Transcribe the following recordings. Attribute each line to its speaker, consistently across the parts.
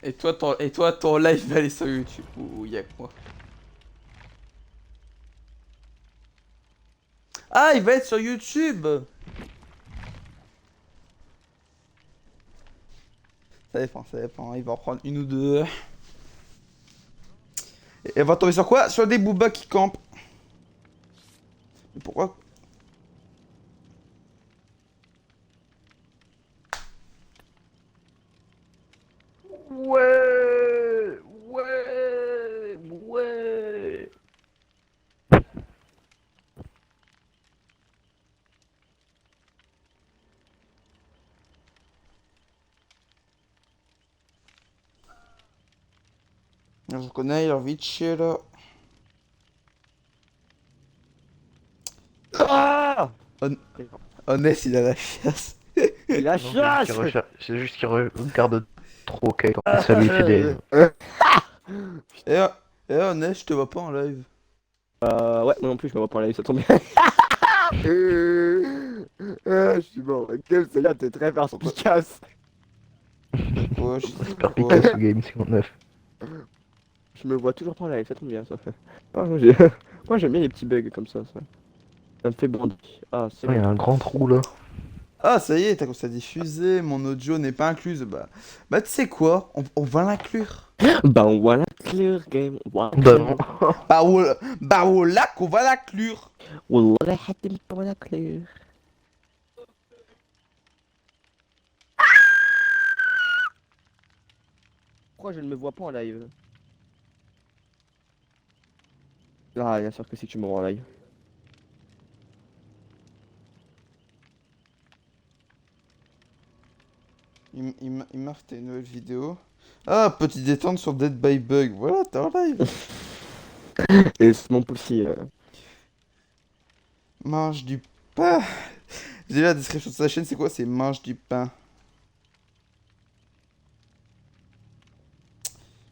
Speaker 1: Et toi, ton live va aller sur YouTube ou y'a que moi? Ah, il va être sur YouTube! Ça dépend, il va en prendre une ou deux. Et elle va tomber sur quoi? Sur des boobas qui campent. Mais pourquoi?
Speaker 2: Ouais, ouais, ouais.
Speaker 1: Je reconnais, il a envie de chier là.
Speaker 2: Ah!
Speaker 1: Honest, il a la chiasse.
Speaker 2: Il a
Speaker 3: Non, c'est juste
Speaker 2: chasse!
Speaker 3: qu'il recherche, c'est juste qu'il regarde trop quand ça lui fait des.
Speaker 1: Eh, Honest, je te vois pas en live.
Speaker 2: Ouais, moi non plus, je me vois pas en live, ça tombe bien. Je suis mort. Quel Seigneur, t'es très perspicace.
Speaker 1: De quoi? J'ai dit
Speaker 3: Super
Speaker 1: quoi?
Speaker 3: Picasso Game 59.
Speaker 2: Je me vois toujours pas en live, ça tombe bien, ça. Ah, moi, j'aime bien les petits bugs comme ça. Ça me fait bander. Ah, c'est
Speaker 3: Oh, il y
Speaker 2: bon.
Speaker 3: a un grand trou là.
Speaker 1: Ah, ça y est, t'as commencé à diffuser, mon audio n'est pas incluse. Bah tu sais quoi? On va l'inclure.
Speaker 2: Bah, on voit la clear game.
Speaker 3: Bah non.
Speaker 1: Voilà qu'on va l'inclure.
Speaker 2: والله حتى pour la clear. Pourquoi je ne me vois pas en live? Ah, bien sûr que si tu me vois en live.
Speaker 1: Il m'a fait une nouvelle vidéo. Ah, petite détente sur Dead by Bug. Voilà, t'es en live.
Speaker 2: Et c'est mon poussi.
Speaker 1: Mange du pain. J'ai vu la description de sa chaîne, c'est quoi? C'est mange du pain.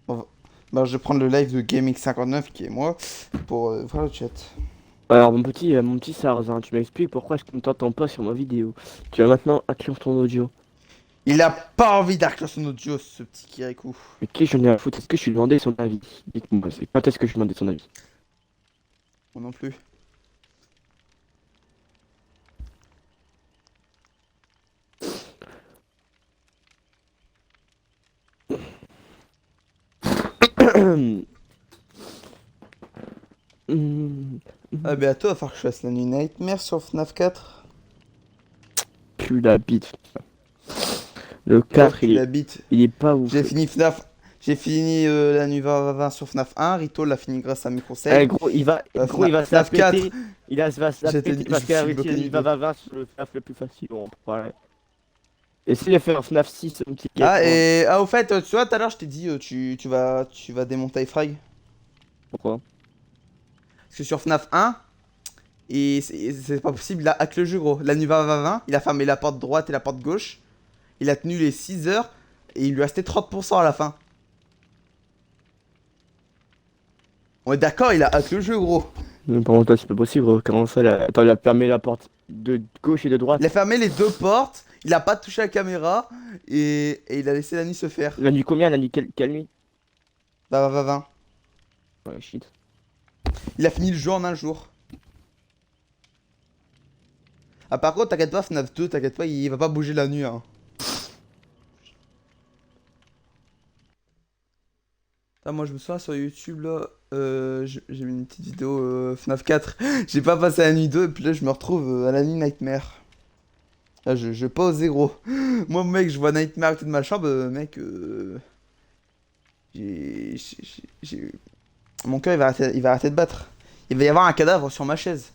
Speaker 1: Bon, bah, je vais prendre le live de Gaming59 qui est moi pour voir le chat.
Speaker 2: Alors mon petit Sarzin, tu m'expliques pourquoi est-ce qu'on ne t'entend pas sur ma vidéo? Tu vas maintenant inclure ton audio.
Speaker 1: Il a pas envie d'inclure son audio, ce petit Kirikou.
Speaker 2: Mais qui j'en ai à foutre? Est-ce que je lui ai demandé son avis? Dites-moi, c'est quand est-ce que je lui ai demandé son avis?
Speaker 1: Moi non plus.
Speaker 2: Hmm,
Speaker 1: Ah, bientôt, il va falloir que je fasse la nuit Nightmare sur FNAF 4.
Speaker 2: Pue la bite. Le
Speaker 1: Oh,
Speaker 2: 4,
Speaker 1: puis la bite.
Speaker 2: il est pas ouf.
Speaker 1: J'ai fini FNAF. J'ai fini la nuit 20 sur FNAF 1. Rito l'a fini grâce à mes
Speaker 2: Eh,
Speaker 1: conseils.
Speaker 2: gros, il va se la
Speaker 1: FNAF 4,
Speaker 2: péter. Va se la péter
Speaker 1: je
Speaker 2: parce
Speaker 1: me
Speaker 2: qu'il a
Speaker 1: suis
Speaker 2: réussi
Speaker 1: bloqué
Speaker 2: il
Speaker 1: niveau.
Speaker 2: va sur le FNAF le plus facile. Bon, voilà. Essaye de faire un FNAF 6, un petit
Speaker 1: Ah,
Speaker 2: guet-point.
Speaker 1: au fait, tu vois, tout à l'heure, je t'ai dit, tu vas démonter iFrag.
Speaker 2: Pourquoi?
Speaker 1: Parce que sur FNAF 1, et c'est pas possible, il a hack le jeu, gros. La nuit 20 il a fermé la porte droite et la porte gauche. Il a tenu les 6 heures et il lui restait 30% à la fin. On est d'accord, il a hack le jeu, gros.
Speaker 2: Mais par contre, toi, c'est pas possible, gros. Comment ça, là? Attends, il a fermé la porte de gauche et de
Speaker 1: Il a
Speaker 2: droite.
Speaker 1: fermé les deux portes, il a pas touché la caméra et il a laissé la nuit se faire.
Speaker 2: La nuit combien? La nuit quelle nuit?
Speaker 1: Va.
Speaker 2: Ouais, shit.
Speaker 1: Il a fini le jeu en un jour. Ah, par contre, t'inquiète pas, FNAF 2, t'inquiète pas, il va pas bouger la nuit, hein. Ah, moi, je me souviens sur YouTube, là, j'ai mis une petite vidéo FNAF 4. J'ai pas passé la nuit 2, et puis là, je me retrouve à la nuit Nightmare. Là, je pas osé, gros. Moi, mec, je vois Nightmare à côté de ma chambre, mec, j'ai... Mon cœur, il va arrêter de battre. Il va y avoir un cadavre sur ma chaise.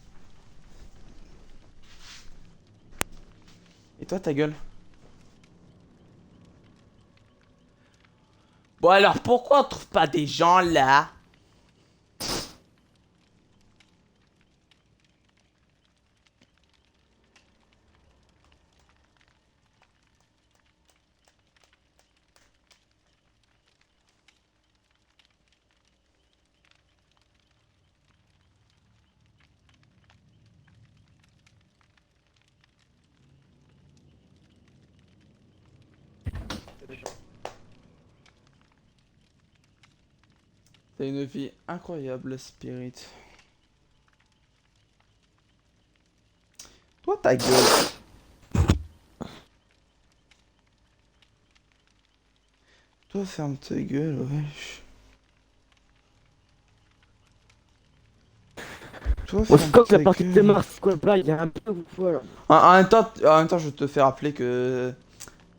Speaker 1: Et toi, ta gueule? Bon, alors, pourquoi on trouve pas des gens, là? T'as une vie incroyable, Spirit. Toi, ta gueule. Toi, ferme ta gueule, wesh. Toi,
Speaker 2: On
Speaker 1: ferme
Speaker 2: se coque
Speaker 1: ta
Speaker 2: la partie
Speaker 1: gueule.
Speaker 2: démarre, c'est quoi le bail? Il y a un peu ou quoi là?
Speaker 1: En même temps, je te fais rappeler que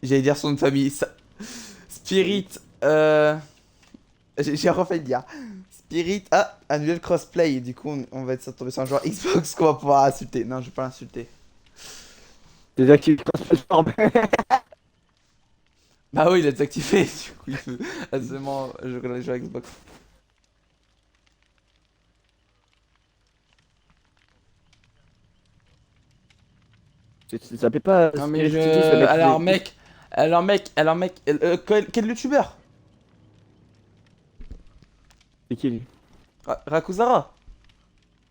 Speaker 1: j'allais dire son nom de famille. Spirit, j'ai refait le dire. Spirit a annuel crossplay. Et du coup, on va être tombé sur un joueur Xbox qu'on va pouvoir insulter. Non, je vais pas l'insulter.
Speaker 2: Désactive le transforme.
Speaker 1: Bah oui, il a désactivé. Du coup, il peut absolument jouer dans les jeux Xbox.
Speaker 2: Ça fait pas.
Speaker 1: Non, mais
Speaker 2: Spirit City, ça va être
Speaker 1: quel youtubeur?
Speaker 2: C'est qui lui?
Speaker 1: Rakuzara.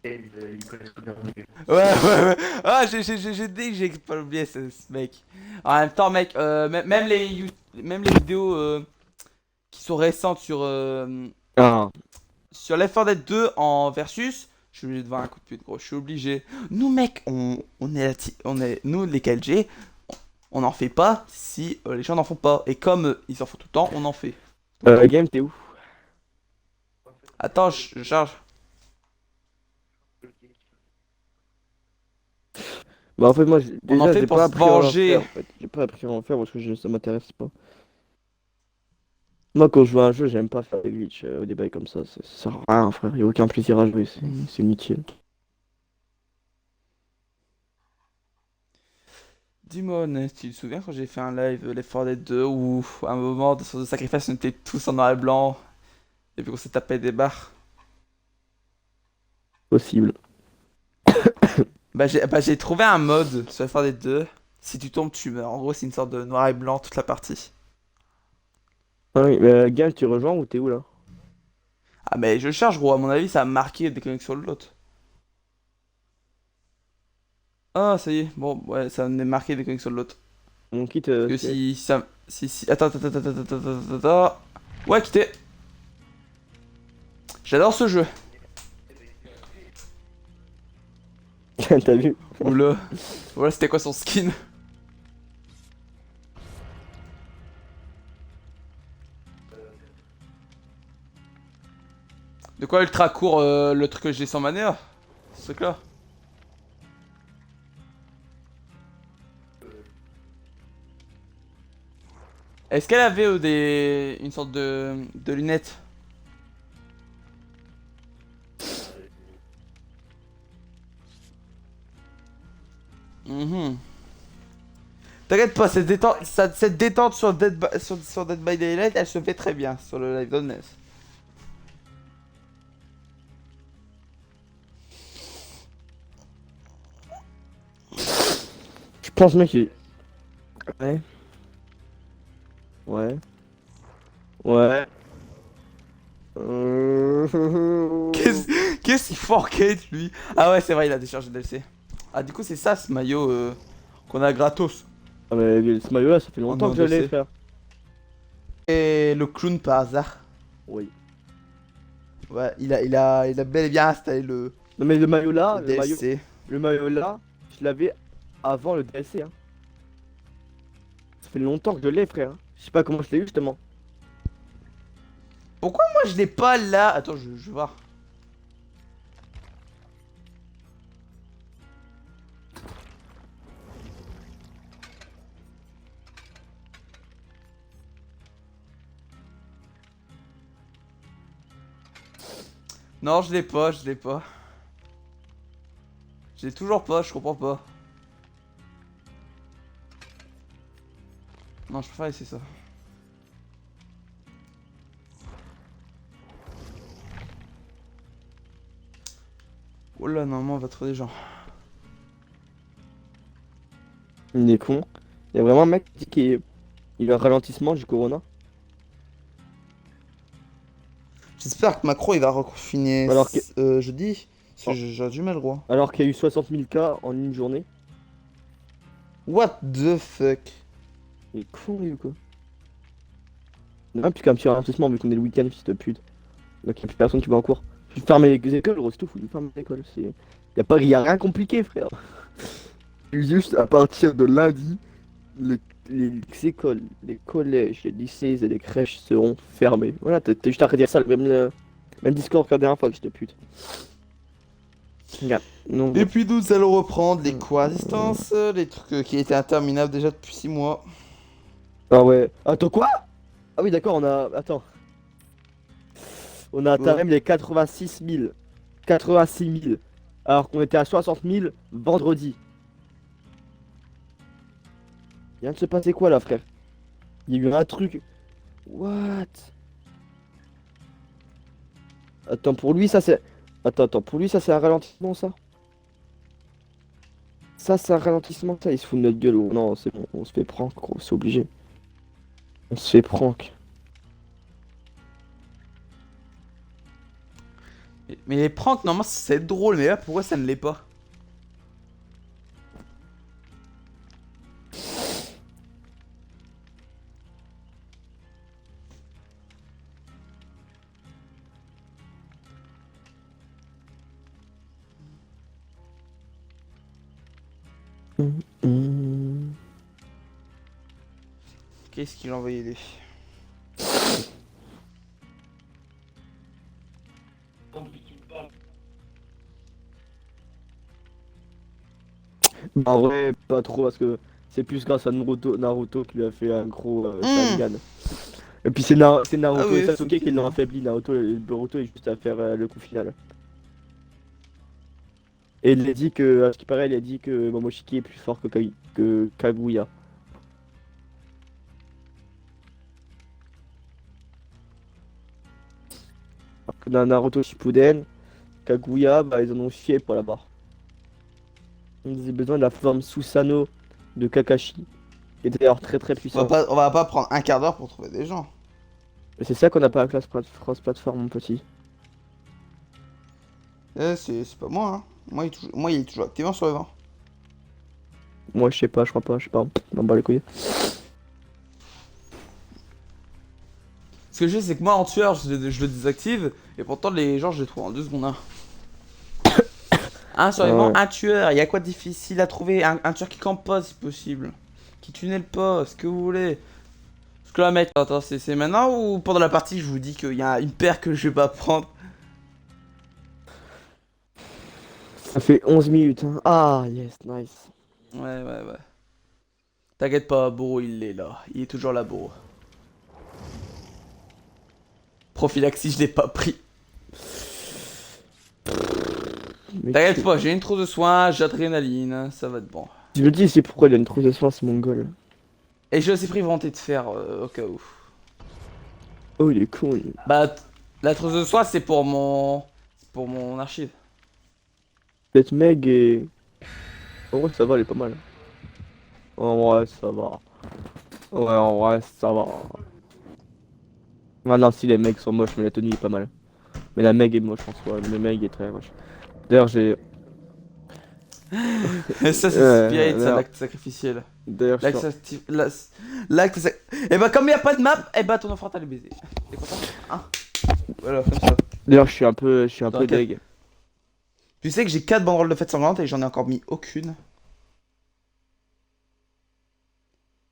Speaker 3: Il connaît bien mon jeu.
Speaker 1: Ouais. Ah, j'ai dit que j'ai pas oublié ce mec. En même temps, mec, même les vidéos qui sont récentes
Speaker 2: Ah.
Speaker 1: sur Left 4 Dead 2 en versus, je suis obligé de voir un coup de pute, gros. Je suis obligé. Nous, mec, nous, les KLG, on n'en fait pas si les gens n'en font pas. Et comme ils en font tout le temps, on en fait.
Speaker 2: Game, t'es où?
Speaker 1: Attends, je charge.
Speaker 2: Bah en fait moi
Speaker 1: On en
Speaker 2: déjà
Speaker 1: fait
Speaker 2: j'ai
Speaker 1: pour
Speaker 2: pas
Speaker 1: se
Speaker 2: appris à en
Speaker 1: venger.
Speaker 2: faire en fait. J'ai pas appris à en faire parce que ça m'intéresse pas. Moi quand je joue à un jeu j'aime pas faire des glitches ou des bails comme ça sert à rien frère, y a aucun plaisir à jouer, c'est inutile.
Speaker 1: Dis-moi, Ness, tu te souviens quand j'ai fait un live Left 4 Dead 2 où à un moment de son sacrifice on était tous en noir et blanc et puis qu'on s'est tapé des barres?
Speaker 2: Possible.
Speaker 1: J'ai trouvé un mode sur Left 4 Dead 2. Si tu tombes, tu meurs. En gros, c'est une sorte de noir et blanc toute la partie.
Speaker 2: Ah oui, mais Game tu rejoins ou t'es où là?
Speaker 1: Ah, mais je charge, gros. À mon avis, ça a marqué des connexions de l'autre. Ah, ça y est. Bon, ouais, ça me marqué des connexions de l'autre.
Speaker 2: Mon kit
Speaker 1: Parce que si ça. Si. Attends. Ouais, quittez. J'adore ce jeu.
Speaker 2: t'as vu?
Speaker 1: Oula. Voilà, c'était quoi son skin? De quoi ultra court, le truc que j'ai sans mania? Ce truc là. Est-ce qu'elle avait une sorte de lunettes? Mhm. T'inquiète pas, cette détente sur Dead by Daylight, elle se fait très bien sur le live d'Honest.
Speaker 2: Je pense mec il... Ouais. Ouais. Ouais.
Speaker 1: Qu'est-ce qu'il forcate lui? Ah ouais, c'est vrai, il a déchargé le DLC. Ah, du coup, c'est ça ce maillot qu'on a gratos.
Speaker 2: Ah mais ce maillot là ça fait
Speaker 1: En
Speaker 2: longtemps que je l'ai
Speaker 1: DLC.
Speaker 2: frère.
Speaker 1: Et le clown par hasard.
Speaker 2: Oui.
Speaker 1: Ouais, il a bel et bien installé
Speaker 2: Non mais le maillot là,
Speaker 1: le DLC.
Speaker 2: le maillot là, je l'avais avant le DLC hein. Ça fait longtemps que je l'ai frère. Je sais pas comment je l'ai eu justement.
Speaker 1: Pourquoi moi je l'ai pas là? Attends, je vais voir. Non, je l'ai pas, je l'ai pas. Je l'ai toujours pas, je comprends pas. Non, je peux pas laisser ça. Oh là, normalement, on va trouver des gens.
Speaker 2: Il est con. Il y a vraiment un mec il a un ralentissement du corona.
Speaker 1: J'espère que Macron il va reconfiner
Speaker 2: Alors que-
Speaker 1: jeudi. Parce que j'aurais du mal, gros.
Speaker 2: Alors qu'il y a eu 60 000 cas en une journée.
Speaker 1: What the fuck?
Speaker 2: Il est con lui ou quoi? Non, plus qu'un petit ralentissement vu qu'on est le week-end, fils de pute. Donc il y a plus personne qui va en cours. Tu fermes les écoles, gros, c'est tout fou, tu fermes les écoles. Y a rien compliqué, frère. Juste à partir de lundi, les écoles, les collèges, les lycées et les crèches seront fermés. Voilà, t'as juste à redire ça, même Discord que la dernière fois que j'étais pute. Regarde, non.
Speaker 1: Et puis nous allons reprendre les cours à distance, les trucs qui étaient interminables déjà depuis 6 mois.
Speaker 2: Ah ouais. Attends, quoi? Ah oui, d'accord, on a. Attends. On a atteint
Speaker 1: Ouais.
Speaker 2: même les 86 000. 86 000. Alors qu'on était à 60 000 vendredi. Il vient de se passer quoi là, frère? Il y a eu un truc. What? Attends, pour lui, ça c'est. Attends, pour lui, ça c'est un ralentissement, ça? Ça, c'est un ralentissement, ça, il se fout de notre gueule. Oh, non, c'est bon, on se fait prank, gros, c'est obligé. On se fait prank.
Speaker 1: Mais les pranks, normalement, c'est drôle, mais là, pourquoi ça ne l'est pas? Qu'est-ce qu'il a envoyé lui?
Speaker 2: Bah, en vrai, pas trop, parce que c'est plus grâce à Naruto qui lui a fait un gros Sharingan. Et puis c'est Naruto
Speaker 1: Ah ouais,
Speaker 2: et Sasuke
Speaker 1: Sasuke,
Speaker 2: qui l'ont
Speaker 1: hein.
Speaker 2: affaibli. Naruto est juste à faire le coup final. Et il a dit que, à ce qui paraît, il a dit que Momoshiki est plus fort que Kaguya. Alors que dans Naruto Shippuden, Kaguya, bah, ils en ont chié pour la barre. Ils ont besoin de la forme Susanoo de Kakashi, qui est d'ailleurs très très puissante.
Speaker 1: On va pas prendre un quart d'heure pour trouver des gens.
Speaker 2: Et c'est ça qu'on n'a pas à classe France plateforme, mon petit.
Speaker 1: C'est pas moi, hein. Moi, il est toujours activement sur le vent.
Speaker 2: Moi, je sais pas, je crois pas, je sais pas. On bat les couilles.
Speaker 1: Ce que je sais, c'est que moi, en tueur, je le désactive, et pourtant, les gens, je les trouve en 2 secondes, hein. Un sur les vents,
Speaker 2: Ouais.
Speaker 1: un tueur, il y a quoi de difficile à trouver? Un tueur qui campe pas, si possible. Qui tunnel pas, ce que vous voulez. Parce que là, mec, attends, c'est maintenant ou pendant la partie, je vous dis qu'il y a une paire que je vais pas prendre?
Speaker 2: Ça fait 11 minutes, hein. Ah, yes, nice.
Speaker 1: Ouais. T'inquiète pas, Boro, il est là. Il est toujours là, Boro. Prophylaxie, je l'ai pas pris.
Speaker 2: Mais
Speaker 1: T'inquiète pas, j'ai une trousse de soins, j'ai adrénaline, ça va être bon.
Speaker 2: je me dis, c'est pourquoi il a une trousse de soins, ce mongol.
Speaker 1: Et j'ai aussi pris volonté de faire au cas où.
Speaker 2: Oh, il est con, lui.
Speaker 1: Bah, la trousse de soins, c'est pour mon. C'est pour mon archive.
Speaker 2: Cette Meg est. En vrai, ça va, elle est pas mal. En vrai, ça va. Ouais, en vrai, ça va. Maintenant, si les mecs sont moches, mais la tenue est pas mal. Mais la Meg est moche en soi, le Meg est très moche. D'ailleurs, j'ai.
Speaker 1: Ça, c'est Spirit, ça,
Speaker 2: non.
Speaker 1: l'acte sacrificiel.
Speaker 2: D'ailleurs,
Speaker 1: L'acte Et bah, comme il y a pas de map, et bah, ton enfant, t'as le baiser. T'es content? Hein? Voilà, comme ça.
Speaker 2: D'ailleurs, je suis un peu
Speaker 1: T'inquiète.
Speaker 2: deg.
Speaker 1: Tu sais que j'ai 4 banderoles de fête sanglante et j'en ai encore mis aucune.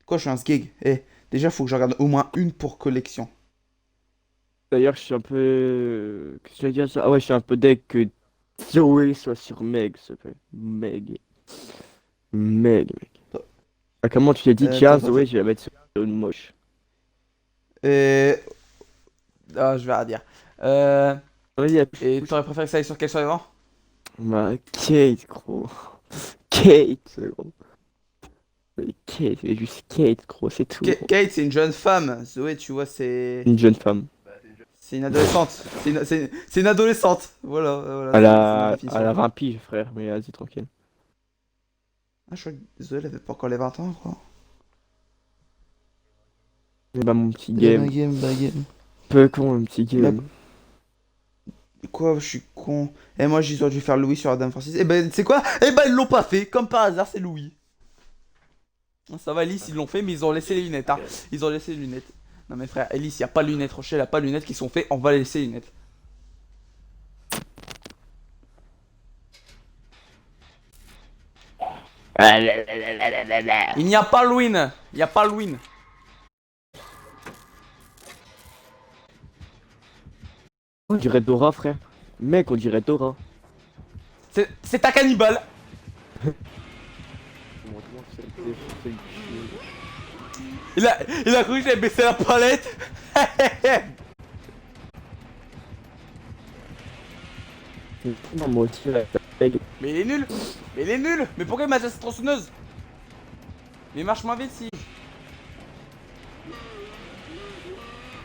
Speaker 1: Quoi, je suis un sgeg? Eh, déjà, faut que j'en garde au moins une pour collection.
Speaker 2: D'ailleurs, je suis un peu. Qu'est-ce que je vais dire ça? Ah ouais, je suis un peu deg que Zoé soit sur Meg, s'il te plaît. Meg. Mec. Ah, comment tu t'es dit, tiens,
Speaker 1: Attends.
Speaker 2: Zoé, je vais la mettre sur une moche.
Speaker 1: Et... Ah, je vais rien dire.
Speaker 2: Vas-y,
Speaker 1: Et t'aurais préféré que ça aille sur quel survivant?
Speaker 2: bah, Kate, gros. Kate, gros. Mais Kate, mais juste Kate, gros, c'est tout. Gros.
Speaker 1: Kate, c'est une jeune femme. Zoé, tu vois, c'est...
Speaker 2: Une jeune femme.
Speaker 1: C'est une adolescente. C'est une adolescente. Voilà.
Speaker 2: Elle
Speaker 1: c'est
Speaker 2: a,
Speaker 1: ma définition.
Speaker 2: elle a 20 piges, frère, mais vas-y, tranquille.
Speaker 1: Ah, je crois que Zoé, elle avait pas encore les 20 ans, quoi.
Speaker 2: Et bah, mon petit game.
Speaker 1: Game.
Speaker 2: Peu con, mon petit game.
Speaker 1: Quoi, je suis con. Et moi, j'aurais dû faire Louis sur Adam Francis. Et ben, tu sais quoi? Et ben, ils l'ont pas fait. Comme par hasard, c'est Louis. Ça va, Alice, ils l'ont fait, mais ils ont laissé les lunettes, hein. Ils ont laissé les lunettes. Non, mais frère, Alice, y a pas de lunettes. Rocher, elle a pas de lunettes qui sont faites. On va laisser les lunettes. Il n'y a pas le win. Il n'y a pas le win.
Speaker 2: On dirait Dora, frère. Mec, on dirait Dora.
Speaker 1: C'est un cannibale. Il a cru que j'avais baissé la palette.
Speaker 2: Non, moi aussi, là.
Speaker 1: Mais il est nul. Mais il est nul. Mais pourquoi il m'a déjà cette tronçonneuse? Mais marche moins vite si.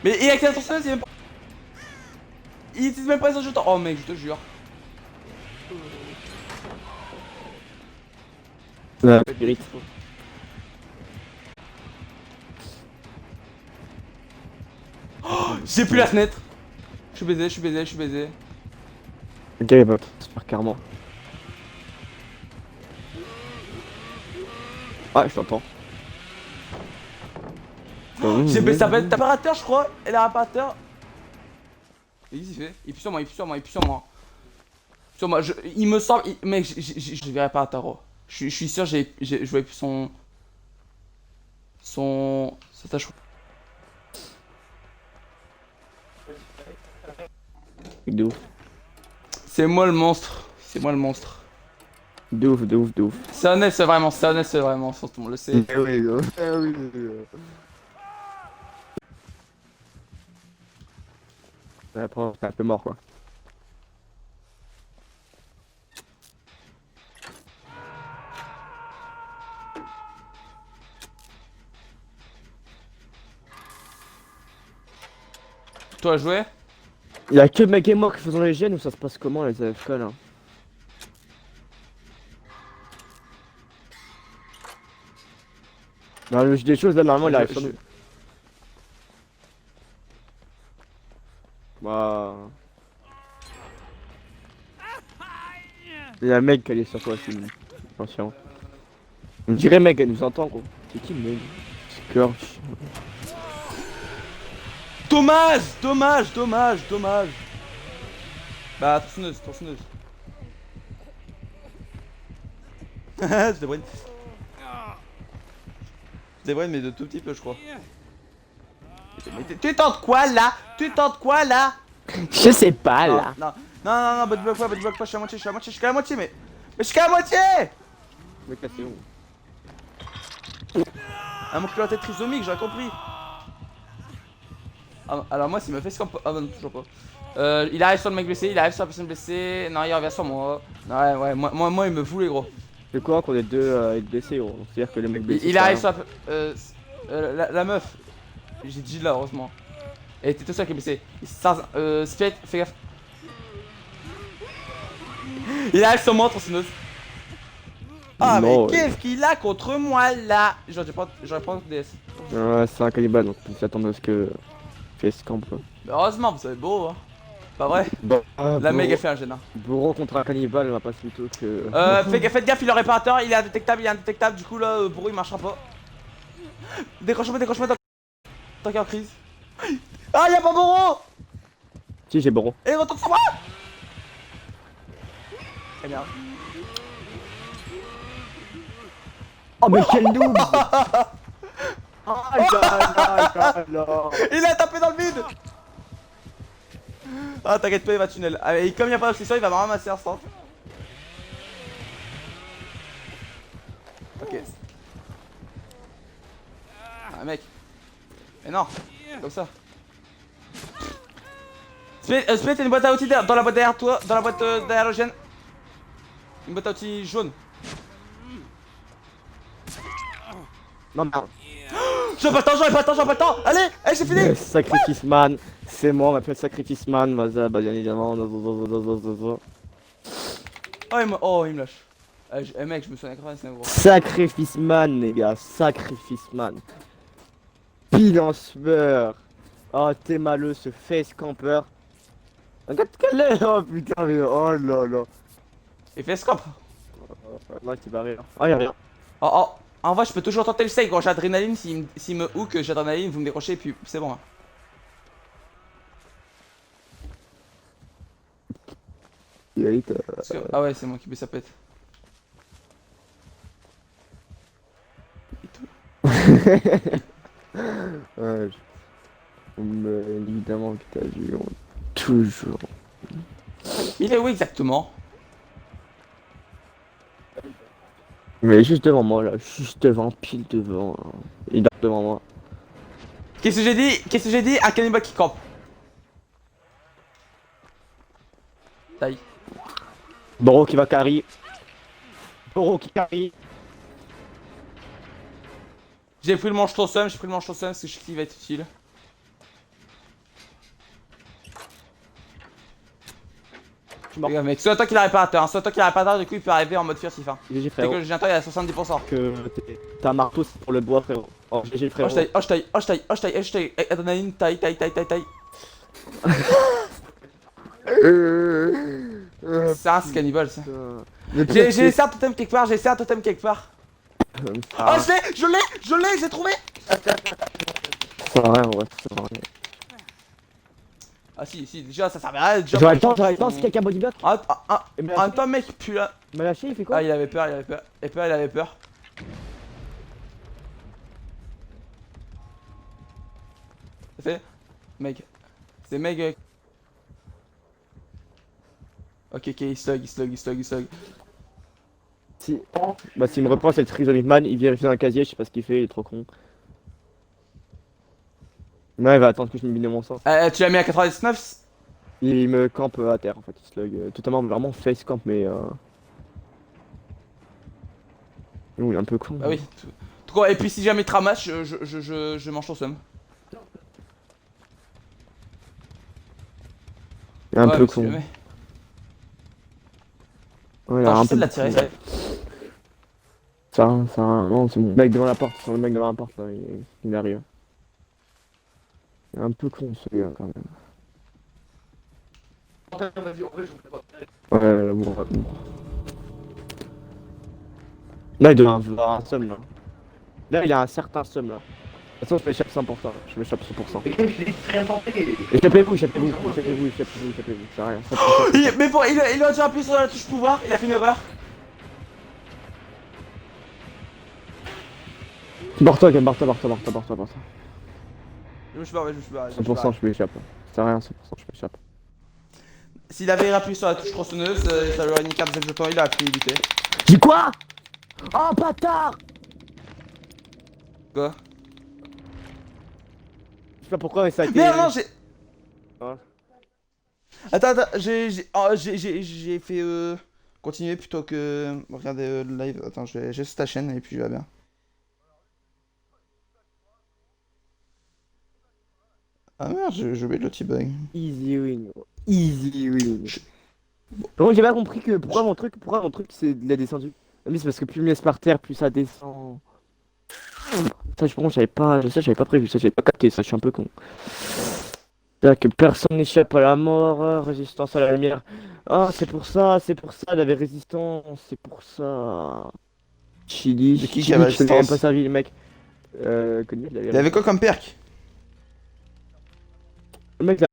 Speaker 1: Mais il a que la tronçonneuse, il est même pas. Il utilise même pas son jeton. Oh mec, je te jure.
Speaker 2: Ouais, mérite.
Speaker 1: J'ai plus la fenêtre. Je suis baisé, je suis baisé, je suis baisé.
Speaker 2: Ok, il va se faire carrément. Ah, je t'entends.
Speaker 1: J'ai baissé sa fenêtre. T'as pas réparateur, je crois. Elle a réparateur. Et qu'est-ce qu'il fait? Il pue sur moi, il pue sur moi, il pue sur moi. Sur moi, il me semble. Mec, je vais réparateur. Oh. Je suis sûr, je voyais plus son. Sa tâche.
Speaker 2: De ouf.
Speaker 1: C'est moi le monstre. C'est moi le monstre.
Speaker 2: De ouf, de ouf, de ouf.
Speaker 1: C'est honnête, c'est vraiment. C'est honnête, c'est vraiment. Tout le monde le sait.
Speaker 2: Eh oui, eh oui. Après, c'est un peu mort, quoi.
Speaker 1: Toi, jouer?
Speaker 2: Y'a que mec et moi qui faisons les gènes ou ça se passe comment les AFK là? Dans le jeu des choses là normalement il arrive sur nous. Waouh. Y'a un mec qui est sur toi aussi. Attention. On dirait mec elle nous entend quoi. C'est qui le mec? Scourge.
Speaker 1: Dommage, dommage, dommage, dommage. Bah, tronçonneuse, tronçonneuse. Je débrouille. Je débrouille, mais de tout petit peu, je crois. Mais tu tentes quoi là? Tu tentes quoi là?
Speaker 2: Je sais pas
Speaker 1: Non,
Speaker 2: là.
Speaker 1: non, non, non, non, bot block pas, je suis à moitié, je suis à moitié, je suis qu'à la moitié, mais je suis qu'à la moitié!
Speaker 2: Mec là c'est où?
Speaker 1: Ah, mon cul trisomique, j'aurais compris. Ah, alors moi, s'il me fait ce qu'on peut. Ah, non, toujours pas. Il arrive sur le mec blessé, il arrive sur la personne blessée. Non, il revient sur moi. Ouais, ouais, moi il me fout les gros.
Speaker 2: C'est quoi qu'on est deux blessés gros? C'est-à-dire que le mec blessé.
Speaker 1: Il arrive sur la meuf. J'ai dit là, heureusement. Elle était tout seul qui est blessé. Spit, fais gaffe. Il arrive sur moi, tronçonneuse. Ah,
Speaker 2: Non,
Speaker 1: mais qu'est-ce qu'il a contre moi là? J'aurais pas DS.
Speaker 2: Ouais, c'est un cannibale donc il s'attend à ce que. Face camp quoi.
Speaker 1: Mais heureusement, vous savez beau, hein. Pas vrai?
Speaker 2: Bon,
Speaker 1: La méga fait un gêne.
Speaker 2: Bourreau contre un cannibale va pas plutôt que.
Speaker 1: Faites gaffe, il est réparateur, il est indétectable, du coup là, Bourreau il marchera pas. Décroche-moi, tant qu'il est en crise. Ah, y'a pas Bourreau!
Speaker 2: Si j'ai bourreau.
Speaker 1: Et il retourne sur moi! Eh merde.
Speaker 2: Oh mais quel noob! Oh là là.
Speaker 1: Il a tapé dans le vide! Ah, t'inquiète pas, il va tunnel. Ah, et comme il n'y a pas d'obsession, il va me ramasser instant. Ok. Ah, mec. Mais non, comme ça. Split, t'as une boîte à outils dans la boîte derrière toi, dans la boîte derrière le gène. Une boîte à outils jaune.
Speaker 2: Non non.
Speaker 1: J'aurais pas le temps, j'aurais pas le temps. Allez, allez, c'est fini.
Speaker 2: Sacrifice man, c'est moi, on m'appelle Sacrifice man, bah bien évidemment.
Speaker 1: Oh, il me lâche. Mec, je me suis écrasé, c'est gros.
Speaker 2: Sacrifice man les gars, Sacrifice man. Pile en sueur. Oh t'es maleux ce face camper. Regarde quel est, oh putain mais oh là là.
Speaker 1: Il fait scope.
Speaker 2: Là tu vas rire. Oh y'a rien.
Speaker 1: Oh, en vrai, je peux toujours tenter le save quand j'ai adrénaline. S'il me hook, j'ai adrénaline, vous me décrochez et puis c'est bon. Hein. Ah ouais, c'est moi qui baisse sa pète.
Speaker 2: Ouais, mais évidemment que t'as vu, toujours.
Speaker 1: Il est où exactement?
Speaker 2: Mais juste devant moi là, juste devant, pile devant. Il est devant moi.
Speaker 1: Qu'est-ce que j'ai dit? Qu'est-ce que j'ai dit? Un cannibale qui campe. Taille.
Speaker 2: Boro qui va carry. Boro qui carry.
Speaker 1: J'ai pris le manche Tossum, j'ai pris le manche Tossum parce que je sais qu'il va être utile.
Speaker 2: Je suis mort.
Speaker 1: Regarde mec, soit toi qui l'a réparateur, hein. Soit toi qui l'a réparateur, du coup il peut arriver en mode furtif. Hein.
Speaker 2: GG
Speaker 1: Dès
Speaker 2: frérot.
Speaker 1: que je viens toi il est à 70%.
Speaker 2: Que t'as un marteau c'est pour le bois frérot. Oh GG
Speaker 1: Oh
Speaker 2: frérot.
Speaker 1: je taille, oh je taille, oh je taille, oh je taille, oh je taille, adrénaline, taille, taille, taille, taille, taille. C'est un cannibale ça. J'ai laissé un totem quelque part, j'ai laissé un totem quelque part. Oh je l'ai, j'ai trouvé.
Speaker 2: Ça sert à rien, ouais, ça sert à rien.
Speaker 1: Ah si, déjà ça servait à rien. Déjà,
Speaker 2: J'aurais le temps si quelqu'un bodyblock.
Speaker 1: En
Speaker 2: Il m'a
Speaker 1: même temps mec, puis là.
Speaker 2: lâché, il fait quoi?
Speaker 1: Ah il avait peur, il avait peur. Il avait peur. Ça fait mec. C'est mec. Ok, il slug.
Speaker 2: Si. Bah s'il me reprend c'est le Trisomic Man, il vérifie dans un casier, je sais pas ce qu'il fait, il est trop con. Non il va attendre que je me bine mon sang.
Speaker 1: Tu l'as mis à 99?
Speaker 2: Il me campe à terre en fait, il slug totalement vraiment face camp mais Ouh, il est un peu con.
Speaker 1: Bah oui. Tout quoi, et puis si jamais il te ramasse, je mange ton seum.
Speaker 2: Il est un
Speaker 1: Ouais,
Speaker 2: peu
Speaker 1: mais si
Speaker 2: con.
Speaker 1: jamais.
Speaker 2: Ouais, il a
Speaker 1: Attends,
Speaker 2: un
Speaker 1: j'essaie
Speaker 2: peu
Speaker 1: de l'attirer.
Speaker 2: ça, non c'est bon. Le mec devant la porte, c'est le mec devant la porte là, il arrive. Il est un peu con celui-là quand même. Ouais, bon. Là, il doit avoir un seum là. Là, il a un certain seum là. De toute façon, je m'échappe 100%. Je m'échappe 100%. Échappez-vous, ça sert à rien.
Speaker 1: Mais bon, il a déjà appuyé sur la touche pouvoir, il a fait une erreur.
Speaker 2: Barre-toi.
Speaker 1: Je me suis barré.
Speaker 2: 100%, je m'échappe. Ça sert à rien, 100%, je m'échappe.
Speaker 1: S'il avait appuyé sur la touche tronçonneuse, ça lui aurait niqué un deuxième jeton, il a pu éviter.
Speaker 2: Dis quoi? Oh, bâtard!
Speaker 1: Quoi?
Speaker 2: Je sais pas pourquoi, mais ça a été.
Speaker 1: Merde, non, j'ai.
Speaker 2: Ouais.
Speaker 1: Attends, j'ai fait continuer plutôt que regarder le live. Attends, j'ai juste ta chaîne et puis je vais bien. Ah merde, j'ai oublié le petit bug.
Speaker 2: Easy win, gros. Easy win. Par contre, j'ai pas compris que pourquoi mon truc c'est il a descendu. Ah, mais c'est parce que plus il me laisse par terre, plus ça descend. Ça, par contre, j'avais pas prévu, ça, j'avais pas capté, ça, je suis un peu con. Là, que personne n'échappe à la mort, résistance à la lumière. Ah, c'est pour ça, il avait résistance, c'est pour ça. Chili,
Speaker 1: De qui
Speaker 2: Chili,
Speaker 1: avait
Speaker 2: je t'ai même
Speaker 1: résistance?
Speaker 2: pas servi, le mec. Connu, il avait
Speaker 1: Il avait quoi comme perk?
Speaker 2: Le mec, là.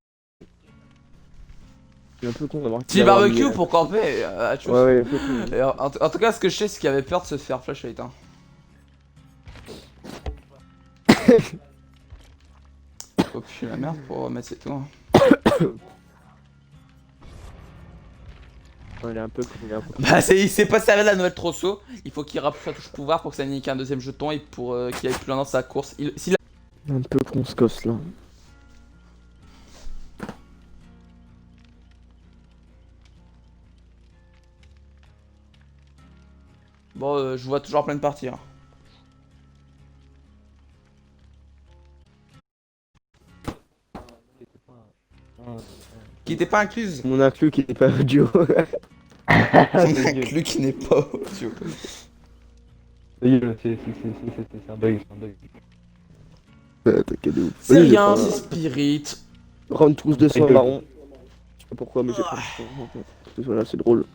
Speaker 2: Il est un peu con d'avoir.
Speaker 1: Petit barbecue pour camper, tu vois.
Speaker 2: Ouais, un peu con.
Speaker 1: Et en tout cas, ce que je sais, c'est qu'il avait peur de se faire flashlight. Hein. Oh putain la merde pour mettre ses tours.
Speaker 2: Ouais, il est un peu con,
Speaker 1: Bah il s'est pas servi de la nouvelle trosso. Il faut qu'il rapproche sa touche pouvoir pour que ça nique un deuxième jeton et pour qu'il aille plus loin dans sa course. S'il a...
Speaker 2: Un peu con ce gosse là.
Speaker 1: Bon, je vois toujours plein de parties. Hein. Qui était pas incluse.
Speaker 2: Mon inclus qui n'est pas audio.
Speaker 1: Mon inclus qui n'est pas audio.
Speaker 3: C'est un bug, c'est un bug.
Speaker 2: T'inquiète de ouf.
Speaker 1: C'est
Speaker 2: Vas-y,
Speaker 1: rien,
Speaker 2: j'ai
Speaker 1: c'est
Speaker 2: pas-
Speaker 1: Spirit.
Speaker 2: Round tous 200
Speaker 3: Avec le-
Speaker 2: marron. Je sais pas pourquoi, mais j'ai pas. Voilà, c'est drôle.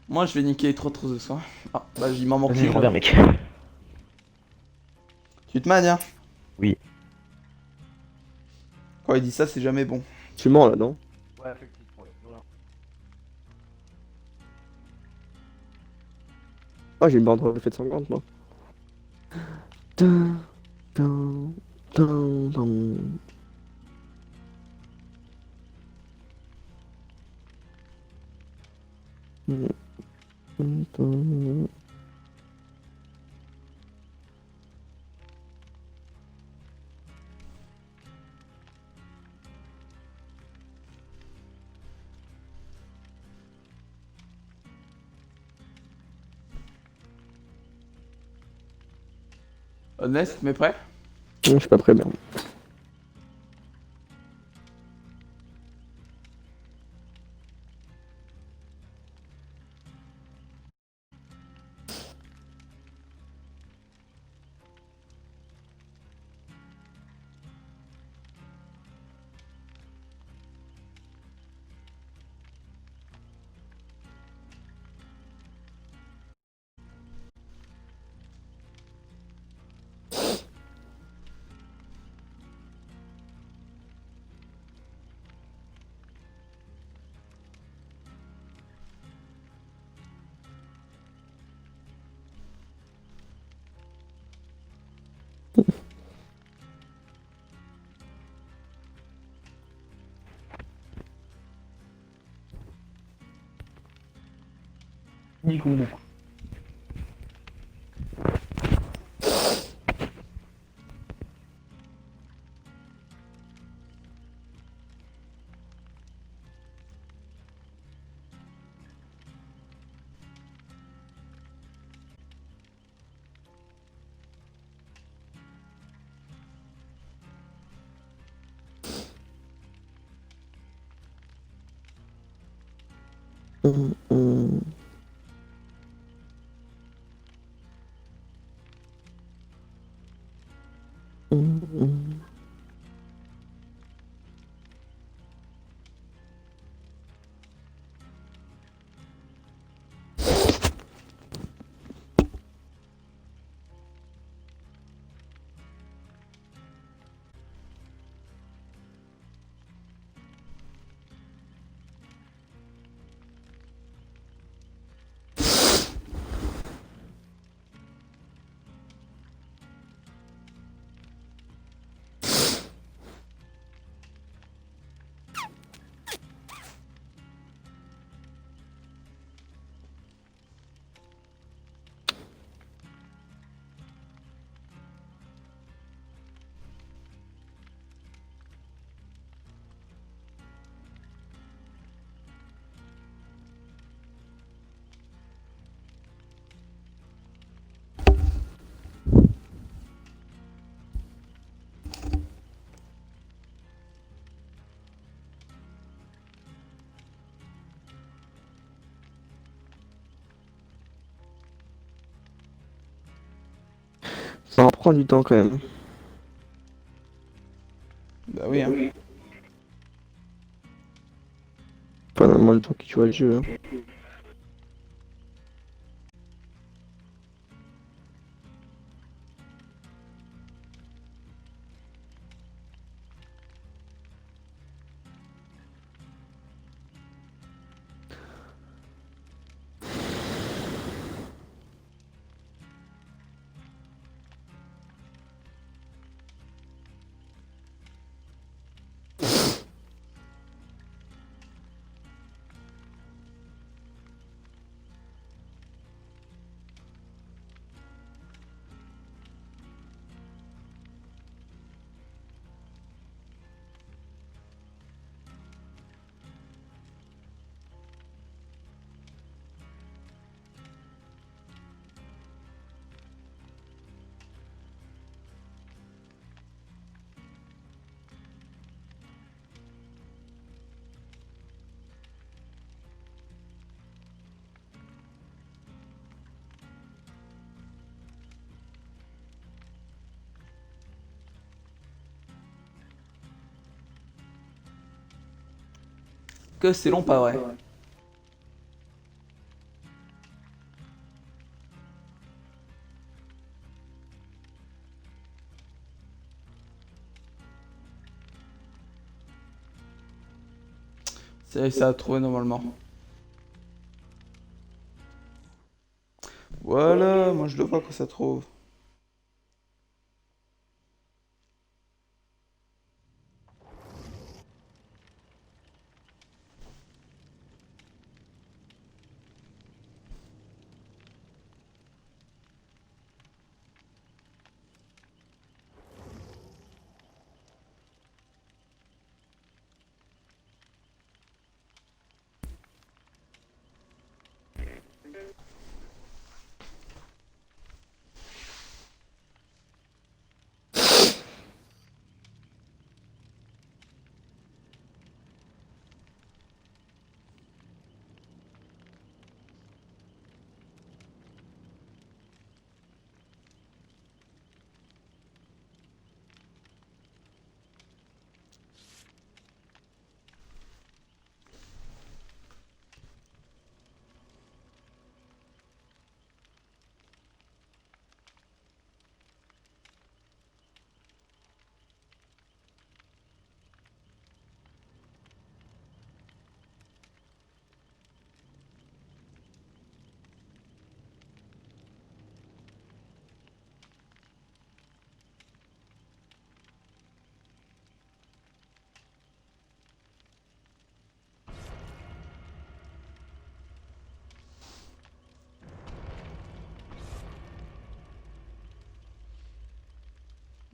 Speaker 1: Moi je vais niquer les trois trousses de soin. Ah, bah il m'en manque
Speaker 3: Vas-y,
Speaker 1: une.
Speaker 3: reviens, mec.
Speaker 1: Tu te manies, hein?
Speaker 3: Oui.
Speaker 1: Quand il dit ça, c'est jamais bon.
Speaker 2: Tu mens là, non?
Speaker 3: Ouais, effectivement.
Speaker 2: Ah, j'ai une bande refait de 50 moi. Tain, Dun, dun, dun. Dun, dun, dun.
Speaker 1: Honest, mais prêt?
Speaker 2: Je suis pas prêt, merde. Hum, hum. Hum, hum. Ça en prend du temps quand même.
Speaker 1: Bah oui, hein.
Speaker 2: Pas normalement le temps que tu vois le jeu, hein.
Speaker 1: Que c'est long, pas vrai. C'est réussi à trouver normalement. Voilà, moi je le vois quand ça trouve.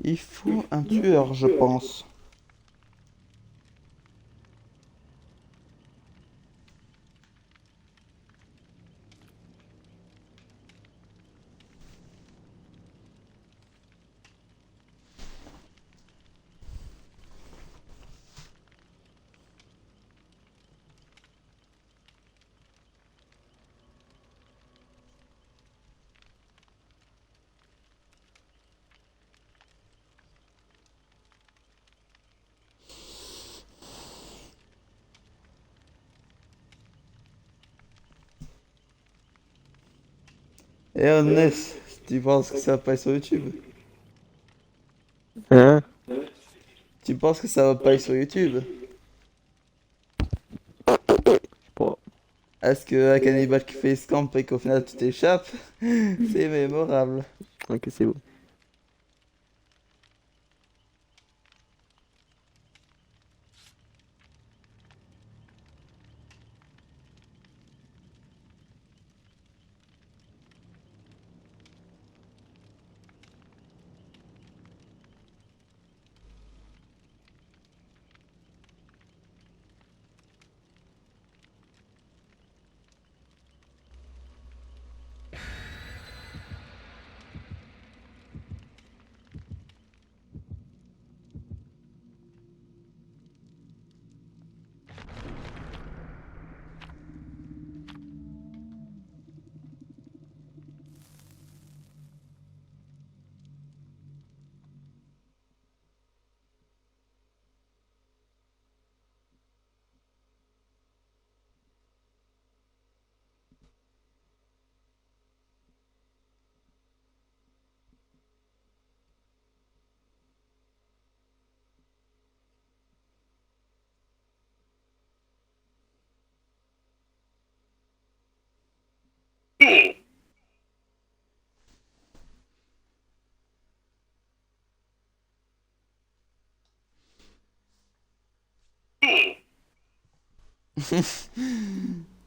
Speaker 1: Il faut un tueur, je pense. Et Ernest, tu penses que ça va pas être sur YouTube?
Speaker 2: Hein?
Speaker 1: Tu penses que ça va pas être sur YouTube?
Speaker 2: Bon,
Speaker 1: Est-ce que un cannibale qui fait scamp et qu'au final tu t'échappes? C'est mémorable.
Speaker 2: ok, c'est bon.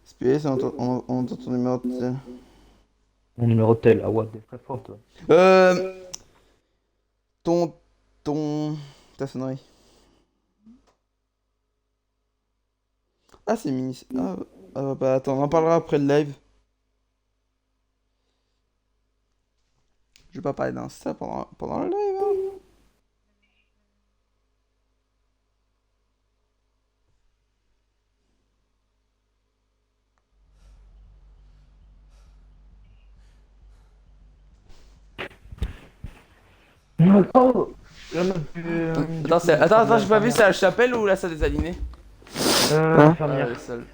Speaker 1: SPS, on entend ton numéro de...
Speaker 3: Mon numéro de tel, ah ouais, t'es très fort toi.
Speaker 1: Euh... Ton... Ton... Ta sonnerie. Ah, c'est mini... bah attends, on en parlera après le live. Je vais pas parler d'Insta pendant le live, hein.
Speaker 3: Oh, la meuf
Speaker 1: Attends, attends, j'ai pas vu, c'est la chapelle ou la salle des alignés?
Speaker 2: Hein?
Speaker 3: infirmière.
Speaker 1: La salle.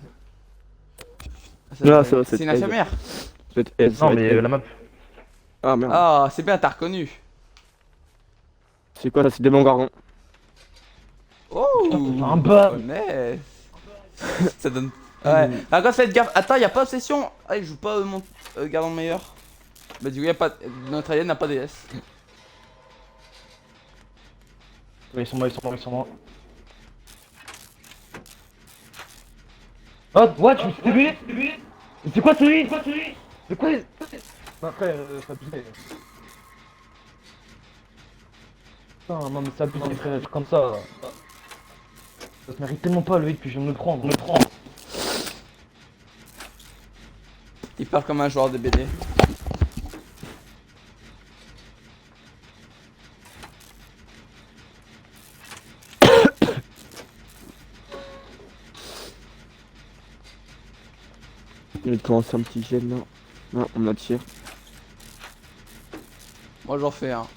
Speaker 2: Non, ça va,
Speaker 1: C'est
Speaker 2: c'est
Speaker 1: une
Speaker 2: elle.
Speaker 1: infirmière.
Speaker 2: Ça va être elle, ça
Speaker 3: Non
Speaker 2: va
Speaker 3: mais
Speaker 2: être elle.
Speaker 3: la meuf.
Speaker 2: Ah merde.
Speaker 1: Ah, c'est bien, t'as reconnu.
Speaker 2: C'est quoi ça? C'est Démon Gorgon.
Speaker 1: Oh,
Speaker 3: Un bas.
Speaker 1: honnête. Ça donne... Ouais. Ah, quand faites gaffe. Attends, y a pas obsession. Ah, il joue pas mon gardant de meilleur. Bah du coup, y a pas... Notre alien n'a pas DS.
Speaker 3: Ouais, ils sont morts, ils sont morts, ils sont morts. Oh, what? Je me suis tué? C'est quoi celui? C'est quoi? Non, frère, ça abusé. Putain, non mais c'est abusé, frère, être comme ça. Ça se mérite tellement pas le hit que je viens de me prendre.
Speaker 1: Il parle comme un joueur de BD.
Speaker 2: Il vient de commencer un petit gel là. Non, on attire.
Speaker 1: Moi, j'en fais un.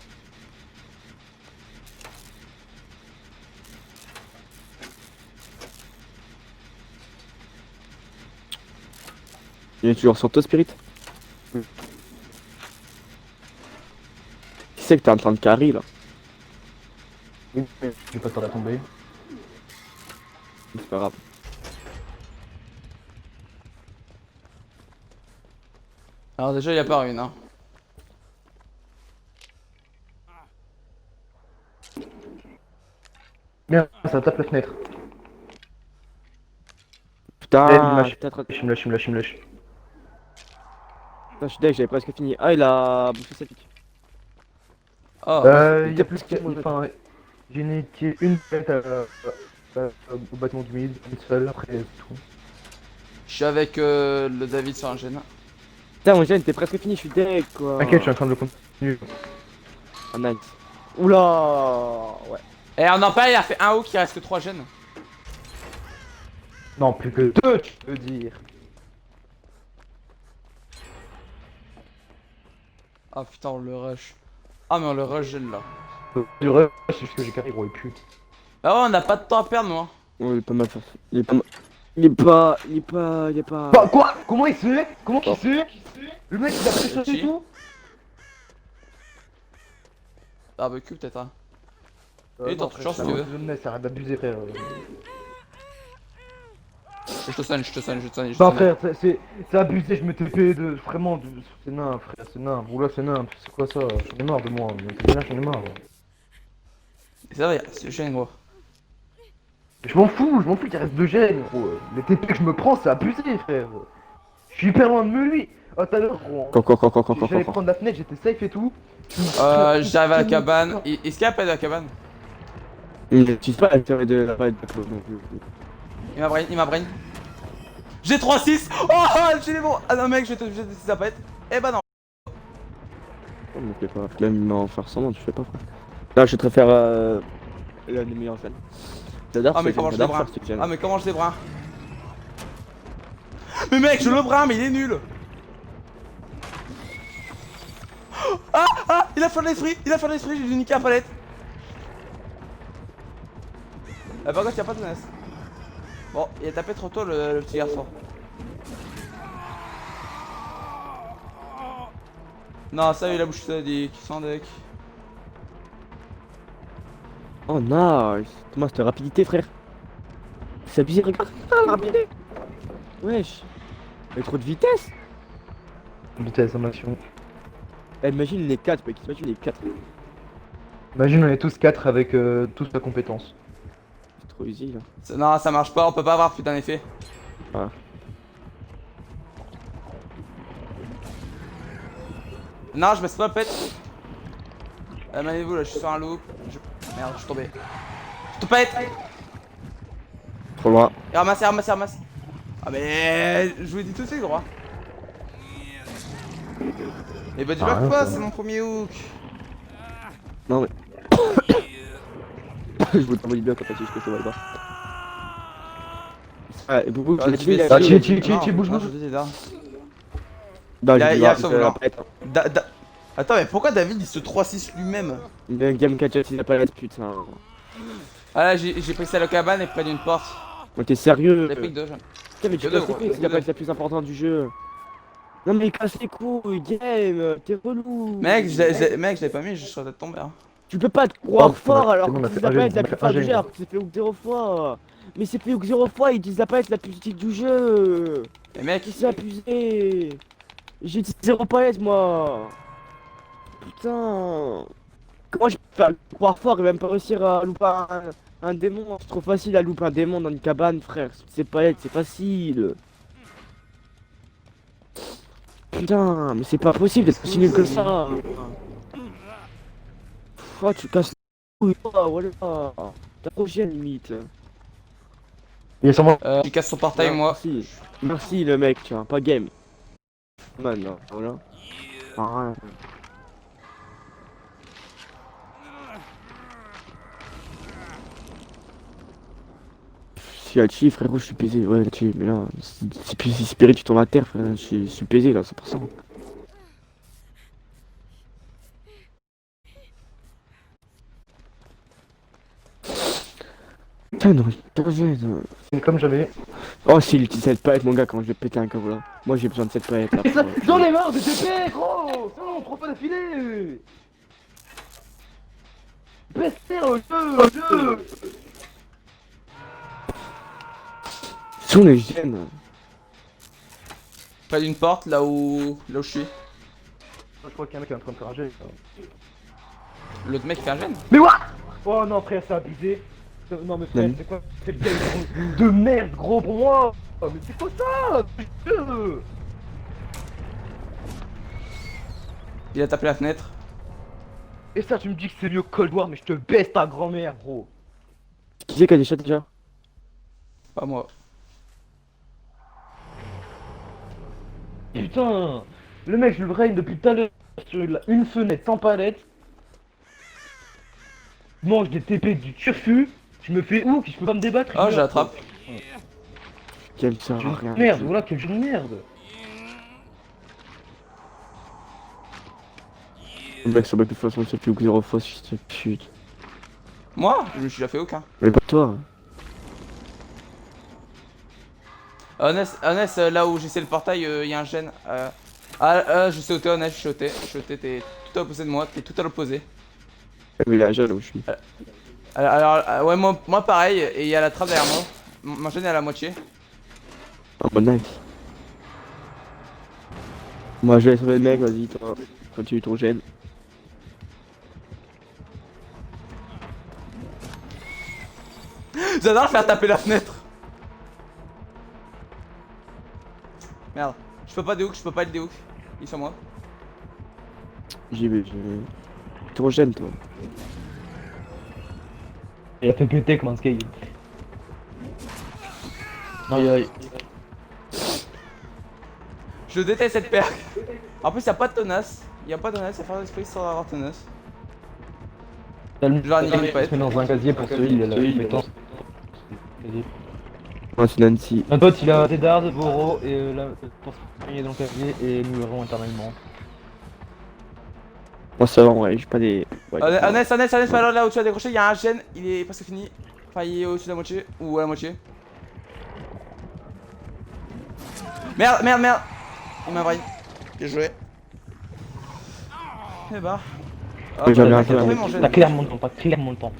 Speaker 2: Il est toujours sur toi, Spirit? Qui c'est que t'es en train de carry là?
Speaker 3: Je vais pas tarder à tomber.
Speaker 2: C'est pas grave.
Speaker 1: Alors déjà, il y a pas une, hein.
Speaker 3: Bien, ça tape la fenêtre.
Speaker 2: Putain,
Speaker 3: Il me lâche.
Speaker 2: peut-être.
Speaker 3: Il me lâche.
Speaker 2: Putain, je suis deck, j'avais presque fini. Ah, il a bouffé sa pique.
Speaker 1: Oh,
Speaker 3: Il y a plus que. Enfin, j'ai niqué une tête au bâtiment du mid, une seule, après c'est tout.
Speaker 1: je suis avec le David sur un gène.
Speaker 2: Putain, mon gène, t'es presque fini, je suis deck quoi.
Speaker 3: T'inquiète, je suis en train de le continuer.
Speaker 2: Ah, nice. Oula. Ouais.
Speaker 1: Et on en parle, il a fait un hook, il reste que 3 gènes.
Speaker 3: Non, plus que deux, tu peux dire.
Speaker 1: Ah putain, on le rush. Ah, mais on le rush gène là.
Speaker 3: Du rush, c'est juste que j'ai carré gros et plus.
Speaker 1: Ah ouais, on a pas de temps à perdre, moi.
Speaker 2: Oh, il est pas mal fait. Il est pas mal. Il est pas.
Speaker 3: Bah quoi? Comment il sait? Comment qu'il sait? Le mec il a fait ça
Speaker 1: Qui
Speaker 3: et tout?
Speaker 1: Barbecue peut-être, hein. Et t'en touches si tu veux.
Speaker 3: Arrête d'abuser, frère.
Speaker 1: Je te sonne, je te sonne, je te sonne.
Speaker 3: Non, frère, c'est abusé, je me TP de. Vraiment, c'est nain, frère, c'est nain. Oula, c'est nain, c'est quoi ça? J'en ai marre de moi, j'en ai marre.
Speaker 1: Ça va, c'est gêne, gros.
Speaker 3: Je m'en fous, qu'il reste deux gènes, gros. Les TP que je me prends, c'est abusé, frère. Je suis hyper loin de me lui. Oh, tout à l'heure, gros. J'allais prendre la fenêtre, j'étais safe et tout.
Speaker 1: J'arrive à la cabane. Est-ce qu'il y a pas de la cabane?
Speaker 2: Il n'utilise pas l'intérêt de la raid de non plus.
Speaker 1: Il m'a brain. J'ai 3-6. Oh, j'ai les bons. Ah non, mec, je vais te jeter des zapettes. Eh bah non.
Speaker 2: Oh, mais fais pas. Même en faire semblant, tu fais pas, frère. Là, je te faire l'un des meilleurs gènes. J'adore
Speaker 1: Ah, mais comment je les brin? Ah, mais comment je les brin? Mais mec, je le brin, mais il est nul. Ah, il a fait de l'esprit, j'ai dû niquer la palette. Par contre, y'a pas de menace. Bon, il a tapé trop tôt le petit garçon. Non, ça, il a bouché sadique, sans deck.
Speaker 2: Oh, nice. Thomas, cette rapidité, frère. C'est abusé, regarde. Ah, la rapidité. Wesh. Il y a trop de vitesse.
Speaker 3: Vitesse en action.
Speaker 2: Eh, imagine les 4, mec. Imagine les 4.
Speaker 3: Imagine, on est tous 4 avec tous la compétence.
Speaker 2: C'est trop easy, là.
Speaker 1: Non, ça marche pas, on peut pas avoir putain d'effet.
Speaker 2: Ah.
Speaker 1: Non, je me suis pas pète. Manez-vous là, je suis sur un loop. Merde, je suis tombé. Je te pète.
Speaker 2: Trop loin.
Speaker 1: Et ramasse. Ah mais je vous l'ai dit tout de suite, gros. Et bah dis pas quoi, c'est mon premier hook.
Speaker 2: Non, mais. Je vous t'envoie bien quand t'as dit que je te vois pas. Ah, et Boubou, je l'ai tué.
Speaker 3: Bouge.
Speaker 2: Non,
Speaker 1: Il y a
Speaker 2: j'ai
Speaker 1: sauve blanc. Attends, mais pourquoi David il se 3-6 lui-même?
Speaker 2: Le game catch, il a pas la putain.
Speaker 1: Ah là, j'ai pris ça à la cabane et près d'une porte.
Speaker 2: Mais t'es sérieux?
Speaker 1: J'ai pris que 2 jeunes.
Speaker 2: Putain, mais tu casses les couilles, c'est la page la plus importante du jeu. Non, mais casse les couilles, game, t'es relou.
Speaker 1: Mec, je l'ai pas mis, je serais peut-être tombé. Hein.
Speaker 2: Tu peux pas te croire fort alors
Speaker 3: bon,
Speaker 2: que tu la palette la plus forte du jeu alors que c'est fait hook 0 fois. Mais c'est fait hook 0 fois, ils disent la palette la plus utile du jeu.
Speaker 1: Et mec,
Speaker 2: Qui s'est abusé? J'ai dit 0 palette moi. Putain. Comment je peux faire croire fort et même pas réussir à louper un démon? C'est trop facile à louper un démon dans une cabane, frère. C'est palette, c'est facile. Putain, mais c'est pas possible d'être aussi nul que ça. Oh, tu casses les couilles, oh, voilà. T'as trop chier limite.
Speaker 3: Il est sur moi.
Speaker 1: il casse son portail, moi.
Speaker 2: Merci. Merci le mec, tu vois, pas game. Man, là, voilà. Ah, si Hachi, frérot, je suis baisé. Ouais, Hachi, mais là, si Spirit, tu tombes à terre, frère, je suis baisé là, 100%. Putain, non,
Speaker 3: Comme j'avais.
Speaker 2: oh, s'il utilise cette palette, mon gars, quand je vais péter un câble là. Moi, j'ai besoin de cette palette là.
Speaker 3: J'en ai marre de TP, gros! Non, prends pas d'affilée! Baisse-toi au jeu!
Speaker 2: Sur les gènes.
Speaker 1: Près d'une porte, là où je suis.
Speaker 3: Je crois qu'il y a un mec qui est en train de faire un jet.
Speaker 1: L'autre mec fait un gène.
Speaker 3: Mais what? Oh non, frère, c'est abusé. Non, mais frère, c'est quoi cette game de merde, gros, pour moi? Oh, mais c'est quoi ça? Putain!
Speaker 1: Il a tapé la fenêtre.
Speaker 3: Et ça, tu me dis que c'est mieux que Cold War, mais je te baisse ta grand-mère, gros.
Speaker 2: Qui c'est qui a des chats déjà?
Speaker 1: Pas moi.
Speaker 3: Putain, le mec, je le brain depuis tout à l'heure sur une fenêtre sans palette. Je mange des TP du turfu. Je me fais où? Je peux pas me débattre.
Speaker 1: Ah, je l'attrape.
Speaker 2: Quel sert
Speaker 3: Jeu
Speaker 2: à
Speaker 3: de
Speaker 2: rien.
Speaker 3: merde, voilà, quel jeu de merde.
Speaker 2: Le mec, sur Back to Façon, c'est plus que 0 fois, putain.
Speaker 1: Moi, je me suis déjà fait aucun.
Speaker 2: Mais pas toi.
Speaker 1: Honest, là où j'essaie le portail, il y a un gène. Je sais sauté, Honest, je suis sauté, t'es tout à l'opposé de moi, t'es tout à l'opposé.
Speaker 2: Mais il est à jeune où je suis.
Speaker 1: Ouais, moi pareil, et il y a la trappe derrière moi. Mon gène est à la moitié.
Speaker 2: Oh, bon, nice. Moi, je vais sauver le mec, vas-y, toi. Continue ton gène.
Speaker 1: J'adore faire taper la fenêtre. Merde, je peux pas déhook, je peux pas être déhook. Il est sur moi.
Speaker 2: J'y vais. Ton gène, toi.
Speaker 3: Il a fait péter comme un skate. Aïe aïe.
Speaker 1: Je déteste cette perk. En plus, y'a pas de tenace. Y'a pas de tenace, y'a pas d'esprit sans avoir tenace. Je vais annihiler
Speaker 3: Je mets dans un casier pour celui, il a la compétence.
Speaker 2: Moi, c'est Nancy.
Speaker 3: Un pote, il a des dards, Boro, et là, pour se gagner dans le casier, et nous verrons éternellement.
Speaker 2: Moi, ça va, ouais, j'ai pas des. Ouais,
Speaker 1: Honest, pas là où tu as décroché, y'a un gène, il est presque fini. Enfin, il est au-dessus de la moitié, ou à la moitié. Merde. Il m'a brain. Bien joué. Eh bah.
Speaker 2: Mais j'en ai un
Speaker 1: t'as
Speaker 2: peu,
Speaker 1: trouvé
Speaker 2: hein.
Speaker 1: mon gène.
Speaker 3: Pas clairement le temps, pas clairement le temps.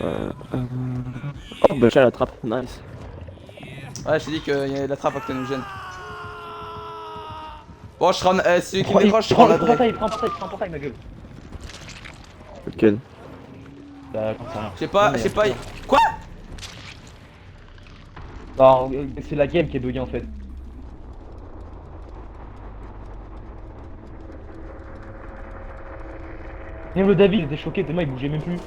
Speaker 2: Oh, bah, j'ai la trappe, nice.
Speaker 1: Ouais, je t'ai dit qu'il y a la trappe à côté de nous gêne. Bon, je rends. Celui qui me décroche, je rends la drape.
Speaker 3: Prends un portail, ma gueule.
Speaker 2: Lequel?
Speaker 3: Bah, j'en sais rien.
Speaker 1: Je sais pas. Quoi?
Speaker 3: Alors, c'est la game qui est buggée en fait. Même le David il était choqué, tellement il bougeait même plus.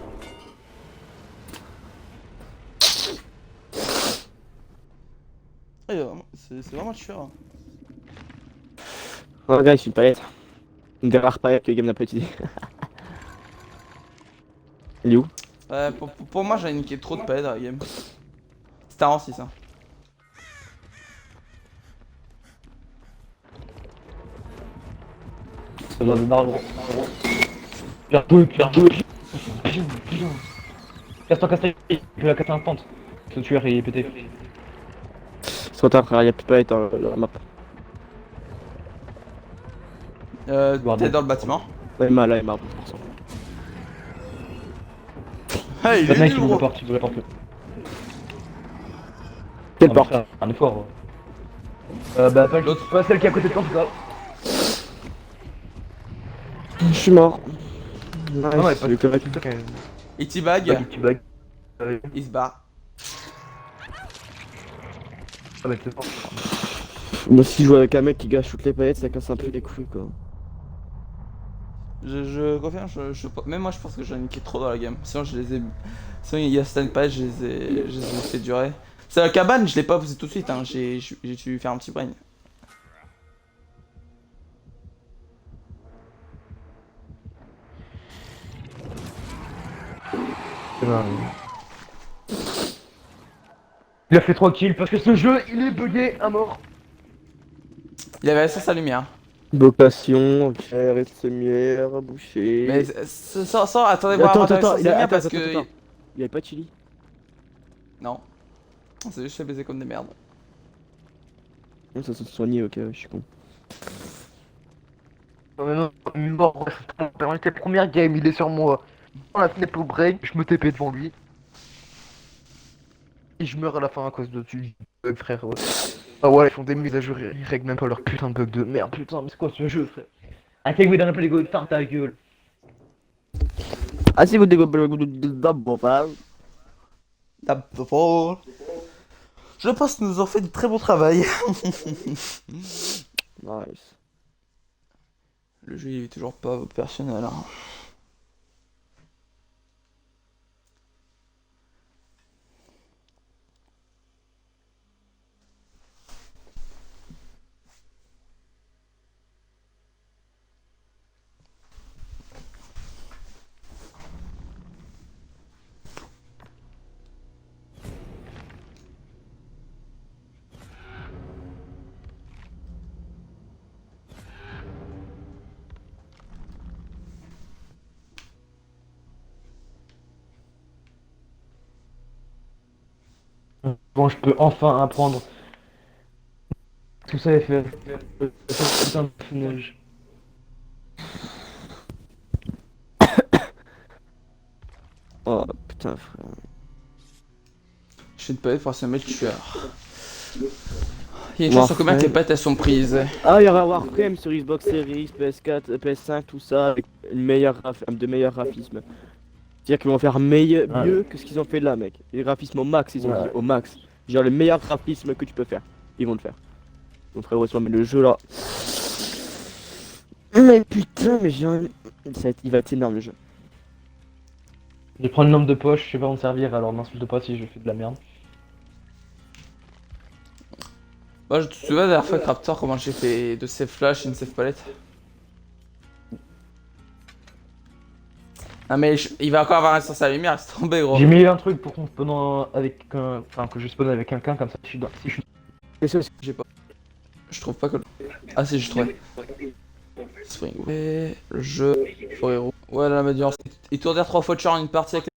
Speaker 1: C'est vraiment tueur.
Speaker 2: Oh, gars, c'est une palette. Une des rares palettes que le game n'a pas utilisé. Elle est où?
Speaker 1: Pour moi, j'ai niqué trop de palettes dans la game. C'était un 6 hein.
Speaker 3: Ça doit donner un gros. Faire deux. Casse-toi, il peut la casser un pente. Ce tueur il est pété.
Speaker 2: Soit tard, frère, y'a plus de palette dans la map.
Speaker 1: T'es dans le bâtiment.
Speaker 2: Ouais, mal, là, il marre.
Speaker 1: Ah, il
Speaker 3: Le
Speaker 1: est
Speaker 3: mec
Speaker 1: nul,
Speaker 3: il ouvre la
Speaker 1: gros.
Speaker 3: porte, il ouvre la porte.
Speaker 2: Quelle porte?
Speaker 3: Un effort. Bah pas
Speaker 1: L'autre.
Speaker 3: pas celle qui est à côté de toi en tout cas.
Speaker 2: Je suis mort.
Speaker 3: Non, elle est
Speaker 2: Nice,
Speaker 3: pas
Speaker 2: le correct.
Speaker 1: Il teabag,
Speaker 3: Tu bagues.
Speaker 1: il se barre.
Speaker 3: Ah bah c'est fort.
Speaker 2: Moi, si je joue avec un mec qui gâche toutes les palettes, ça casse un peu les couilles, quoi.
Speaker 1: Je confirme, même moi je pense que j'ai niqué trop dans la game. Sinon il y a certaines pages, je les ai fait durer. C'est la cabane, je l'ai pas posé tout de suite, hein. J'ai dû faire un petit brain.
Speaker 3: Il a fait 3 kills parce que ce jeu il est bugué à mort.
Speaker 1: Il avait laissé sa lumière.
Speaker 2: Vocation, ok, reste lumière, boucher.
Speaker 1: Mais attendez voir avant
Speaker 2: attends,
Speaker 1: sa lumière parce
Speaker 2: attends.
Speaker 1: que.
Speaker 2: Il y avait pas de chili?
Speaker 1: Non. C'est juste fait baiser comme des merdes.
Speaker 2: Non, ça se soigner, ok, je suis con.
Speaker 3: Non mais non, mort, on était première game, il est sur moi. Dans la fenêtre au break, je me TP devant lui. Et je meurs à la fin à cause de tu bug frère. Ouais. Ah ouais, ils font des mises à jour, ils règlent même pas leur putain de bug de merde, putain, mais c'est quoi ce jeu frère? I think we don't play good, ferme ta gueule.
Speaker 2: Ah, si vous d'abord,
Speaker 1: D'abord. Je pense que nous avons fait de très bon travail.
Speaker 2: nice.
Speaker 1: Le jeu il est toujours pas opérationnel. Hein.
Speaker 3: Bon, je peux enfin apprendre tout ça et faire ce putain de neige.
Speaker 2: Oh putain, frère.
Speaker 1: Je fais une palette pour se mettre tueur. Il y a une chance sur combien que les
Speaker 2: Warframe.
Speaker 1: palettes elles sont prises.
Speaker 2: Ah, il y aura Warframe sur Xbox Series, PS4, PS5, tout ça, avec de meilleurs graphismes. C'est-à-dire qu'ils vont faire
Speaker 3: Ouais.
Speaker 2: mieux que ce qu'ils ont fait là, mec. Les graphismes au max, ils ont dit,
Speaker 3: Ouais.
Speaker 2: au max. Genre le meilleur graphisme que tu peux faire. Ils vont le faire. Donc frérot, mais le jeu là. Mais putain, mais il va être énorme le jeu.
Speaker 3: Je vais prendre une lampe de poche, je sais pas en servir, alors m'insulte pas si je fais de la merde.
Speaker 1: Moi je te souviens la dernière fois avec Raptor comment j'ai fait de save flash et une save palette. Ah mais il va encore avoir un sens à la lumière, c'est tombé gros.
Speaker 3: J'ai mis un truc pour qu'on spawn avec enfin que je spawn avec quelqu'un comme ça si je suis
Speaker 1: J'ai pas. Je trouve pas que. Ah si, je trouvais. Spring. Et le jeu. Forêt rouge. Ouais, là, la médiance. Il tourne dire 3 fois de char en une partie avec.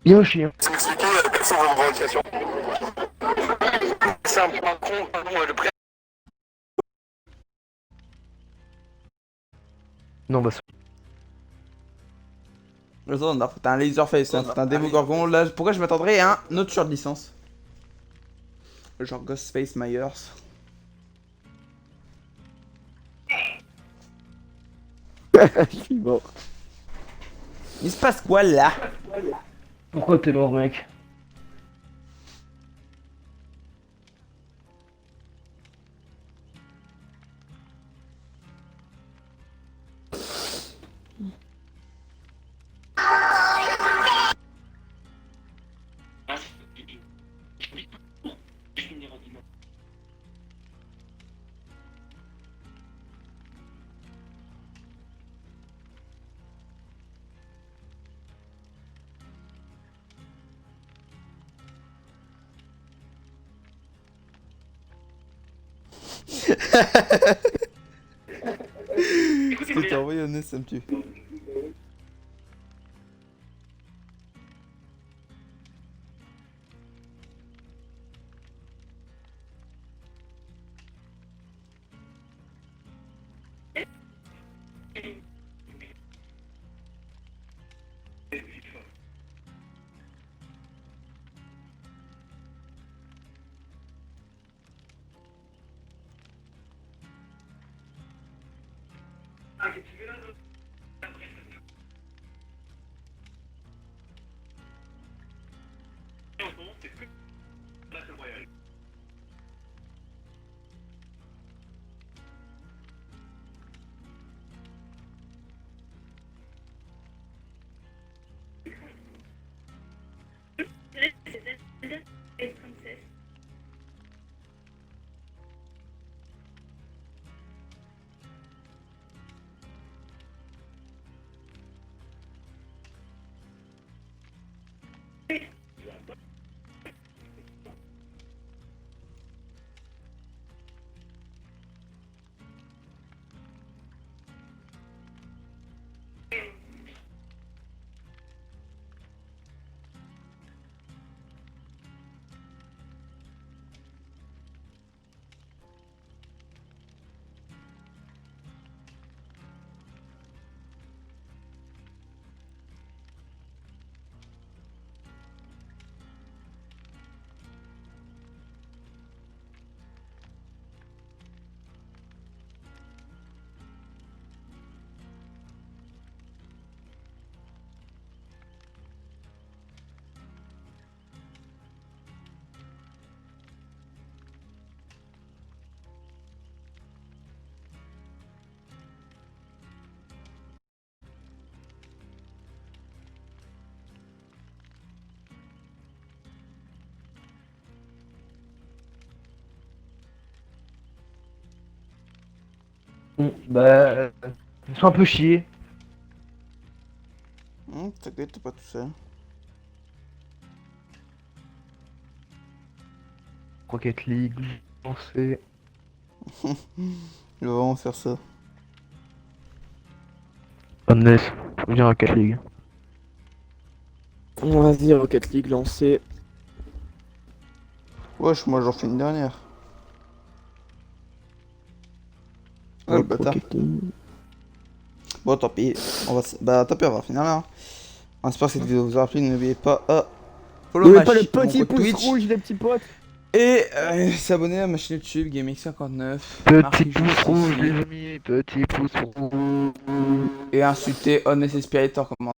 Speaker 3: Yoshi.
Speaker 4: S'expliquer quelles sont vos revendications. C'est un Macron, pardon, le président.
Speaker 3: Non bah
Speaker 1: Attends, t'as un Laserface, hein, t'as un Demogorgon. Là, pourquoi je m'attendrais à un autre tueur de licence? Genre Ghostface Myers.
Speaker 2: Je suis mort.
Speaker 1: Il se passe quoi là?
Speaker 3: pourquoi t'es mort mec?
Speaker 1: Ce que t'as envoyé au nez, ça me tue.
Speaker 3: Bon, bah... Ils sont un peu chiés.
Speaker 1: T'inquiète, t'es pas tout seul.
Speaker 3: Rocket League, lancer.
Speaker 1: Je vais vraiment faire ça.
Speaker 3: Omnes, viens Rocket League.
Speaker 2: Vas-y, Rocket League lancé.
Speaker 1: Wesh, moi j'en fais une dernière. Ouais, le bâtard.
Speaker 2: Rocket League.
Speaker 1: Bon, tant pis. Bah, tant pis, on va finir là. On espère que cette vidéo vous aura plu. N'oubliez pas follow
Speaker 2: N'oubliez
Speaker 1: ma
Speaker 2: pas le
Speaker 1: chi- mon
Speaker 2: petit
Speaker 1: compte
Speaker 2: pouce
Speaker 1: Twitch
Speaker 2: rouge, les petits potes.
Speaker 1: et s'abonner à ma chaîne YouTube GameX59.
Speaker 3: Petit
Speaker 1: Marquez
Speaker 3: pouce
Speaker 1: juste
Speaker 3: rouge,
Speaker 1: ici.
Speaker 3: les amis, petit pouce rouge.
Speaker 1: Et insulter Honest Spiritor comme